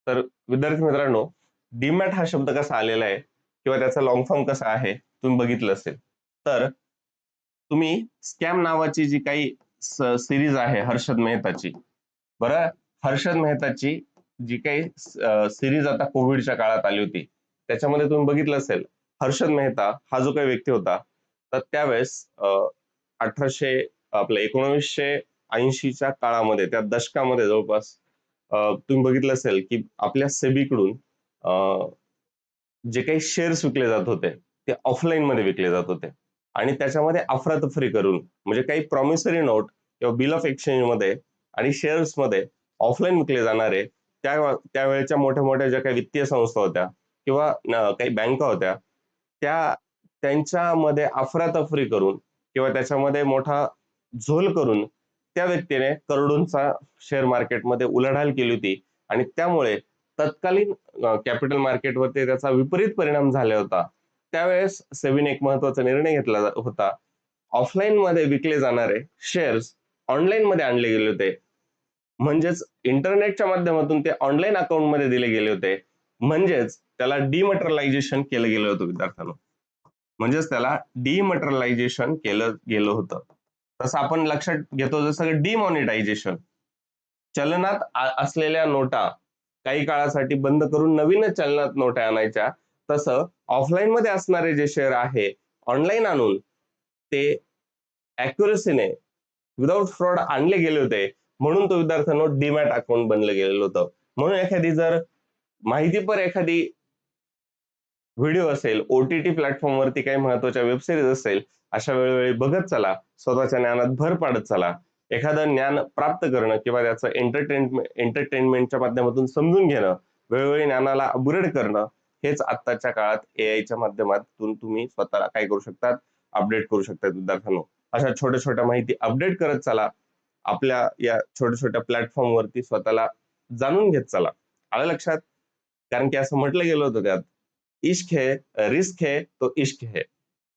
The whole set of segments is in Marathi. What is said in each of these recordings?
तर विद्यार्थी मित्रांनो, डीमॅट हा शब्द कसा आलेला आहे किंवा त्याचा लॉंग फॉर्म कसा आहे तुम्ही बघितलं असेल. तर तुम्ही स्कॅम नावाची जी काही सिरीज आहे हर्षद मेहताची, बरं, हर्षद मेहताची जी काही सिरीज आता कोविडच्या काळात आली होती, त्याच्यामध्ये तुम्ही बघितलं असेल, हर्षद मेहता हा जो काही व्यक्ती होता, तर त्यावेळेस 1800 आपल्या 1980च्या काळामध्ये, त्या दशकामध्ये जवळपास तुम्ही बघितलं असेल की आपल्या सेबीकडून जे काही शेअर्स विकले जात होते ते ऑफलाईन मध्ये विकले जात होते आणि त्याच्यामध्ये अफरातफरी करून, म्हणजे काही प्रॉमिसरी नोट किंवा बिल ऑफ एक्सचेंज मध्ये आणि शेअर्स मध्ये ऑफलाईन विकले जाणारे त्यावेळेच्या मोठ्या मोठ्या ज्या काही वित्तीय संस्था होत्या किंवा काही बँका होत्या, त्या त्यांच्यामध्ये अफरातफरी करून किंवा त्याच्यामध्ये मोठा झोल करून त्या व्यक्तीने करोडोंचा शेअर मार्केटमध्ये उलाढाल केली होती आणि त्यामुळे तत्कालीन कॅपिटल मार्केटवरती त्याचा विपरीत परिणाम झाला होता. त्यावेळेस सेबीने एक महत्वाचा निर्णय घेतला होता. ऑफलाईन मध्ये विकले जाणारे शेअर्स ऑनलाईन मध्ये आणले गेले होते. म्हणजेच इंटरनेटच्या माध्यमातून ते ऑनलाईन अकाउंट मध्ये दिले गेले होते. म्हणजेच त्याला डिमॅटेरियलायझेशन केलं गेलं होतं विद्यार्थ्यांनो. म्हणजेच त्याला डिमॅटेरियलायझेशन केलं गेलं होतं. तसं आपण लक्षात घेतो जसं डिमॉनिटायझेशन. चलनात असलेल्या नोटा काही काळासाठी बंद करून नवीनच चलनात नोटा आणायच्या, तसं ऑफलाईन मध्ये असणारे जे शेअर आहे ऑनलाईन आणून ते ॲक्युरसीने विदाउट फ्रॉड आणले गेले होते. म्हणून तो विद्यार्थ्यांनो डीमॅट अकाउंट बनलं गेलेलं होतं. म्हणून एखादी जर माहितीपर एखादी व्हिडिओ असेल, OTT प्लॅटफॉर्मवरती काही महत्त्वाच्या वेब सीरीज असेल, अशा वेळोवेळी बघत चला, स्वतःच्या ज्ञानात भर पाडत चला. एखादं ज्ञान प्राप्त करणं किंवा त्याचं एंटरटेनमेंटच्या माध्यमातून समजून घेणं, वेळोवेळी ज्ञानाला अपग्रेड करणं, हेच आत्ताच्या काळात AIच्या माध्यमातून तुम्ही स्वतःला काय करू शकतात, अपडेट करू शकतात विद्यार्थ्यांनो. अशा छोट्या छोट्या माहिती अपडेट करत चला. आपल्या या छोट्या छोट्या प्लॅटफॉर्मवरती स्वतःला जाणून घेत चला. आलं लक्षात? कारण की असं म्हटलं गेलं होतं त्यात, इश्क है, रिस्क है तो इश्क है.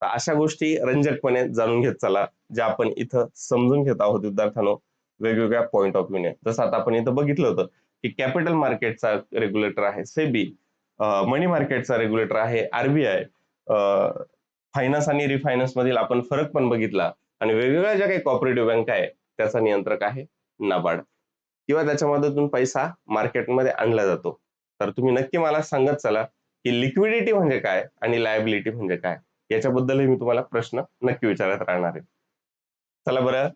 तर अशा गोष्टी रंजकपणे जाणून घेत चला, ज्या आपण इथं समजून घेत आहोत विद्यार्थ्यांनो, वेगवेगळ्या पॉइंट ऑफ व्ह्यूने. जसं आता आपण इथं बघितलं होतं की कॅपिटल मार्केटचा रेग्युलेटर आहे सेबी, मनी मार्केटचा रेग्युलेटर आहे RBI, फायनान्स आणि रिफायनान्स मधील आपण फरक पण बघितला आणि वेगवेगळ्या ज्या काही कॉपरेटिव्ह बँक आहे त्याचा नियंत्रक आहे नाबार्ड किंवा त्याच्या मदतीतून पैसा मार्केटमध्ये आणला जातो. तर तुम्ही नक्की मला सांगत चला की लिक्विडिटी म्हणजे काय आणि लायबिलिटी म्हणजे काय, याच्याबद्दलही मी तुम्हाला प्रश्न नक्की विचारत राहणार आहे. चला बरं,